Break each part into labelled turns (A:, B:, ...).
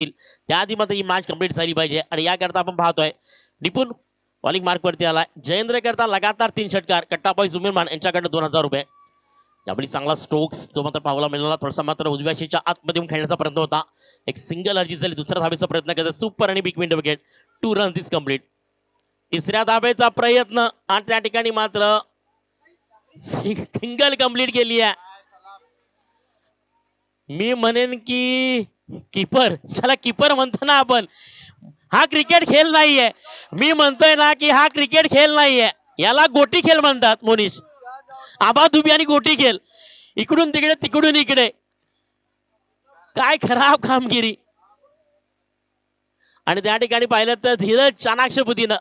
A: त्याआधी मात्र ही match complete झाली पाहिजे आणि याकरता आपण पाहतोय निपुण बॉलिंग मार्क वरती आला जयेंद्र करता लगातार 3 षटकार कट्टा बॉय उमेरमान यांच्याकडे 2000 रुपये. यावेळी चांगला स्ट्रोक्स जो मात्र पाहायला मिळाला थोडासा मात्र उजव्या शीच्या आतमध्ये खेळण्याचा प्रयत्न होता. एक सिंगल अर्जी झाली दुसऱ्या धावेचा प्रयत्न करत सुपर आणि big window wicket 2 run is complete. तिसऱ्या धावेचा प्रयत्न आणि त्या ठिकाणी मात्र सिंगल कंप्लीट केली आहे. मी म्हणेन की कीपर चला कीपर म्हणतो ना आपण हा क्रिकेट खेळ नाहीये. मी म्हणतोय ना की हा क्रिकेट खेळ नाहीये याला गोटी खेळ म्हणतात मोनिश. आबाधुबी आणि गोटी खेळ इकडून तिकडे तिकडून इकडे काय खराब कामगिरी. आणि त्या ठिकाणी पाहिलं तर धीरज चाणाक्ष बुद्धीनं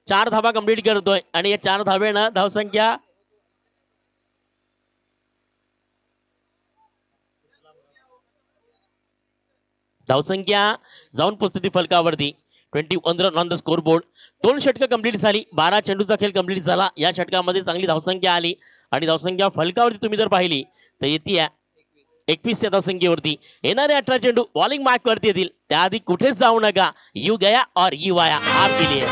A: 4 धावा कंप्लीट करतोय आणि या 4 धावेनं धावसंख्या जाऊन पोहोचते ती फलकावरती 21 run on the scoreboard. 2 षटकं कंप्लीट झाली 12 चेंडूचा खेळ कंप्लीट झाला. या षटकामध्ये चांगली धावसंख्या आली आणि धावसंख्या फलकावरती तुम्ही जर पाहिली तर येते 21 या धावसंख्येवरती. येणारे 18 चेंडू बॉलिंग मार्क वरती येतील त्याआधी कुठेच जाऊ नका. यू गया और यू आया आपके लिए.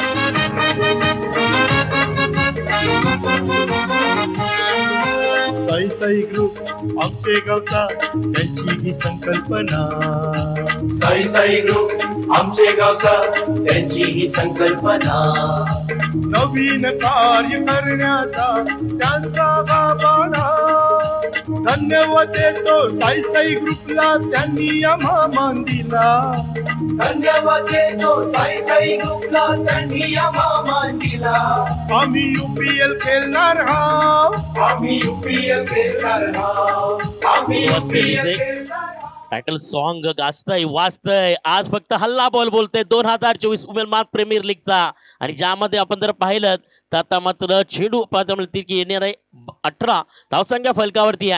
B: साई साई ग्रुप आमचे गावचा त्यांची ही संकल्पना.
C: साई साई ग्रुप आमचे गावचा त्यांची ही संकल्पना.
B: नवीन कार्य करण्याचा त्यांचा बाबाना. धन्यवाद देतो साई साई ग्रुपला त्यांनी आम्हा मान दिला.
C: धन्यवाद देतो साई साई ग्रुपला त्यांनी आम्हा मान दिला.
B: आम्ही UPL खेळणार आहोत.
C: आम्ही UPL खेळणार आहोत. आम्ही UPL खेळणार आहोत.
A: टायटल सॉन्ग गाजतंय वाजतंय आज फक्त हल्ला बॉल बोलतोय 2024 उमेरमाद प्रीमियर लीगचा. आणि ज्यामध्ये आपण जर पाहिलं तर आता मात्र चेंडू पाहता येणार आहे 18 धावसंख्या फलकावरती आहे.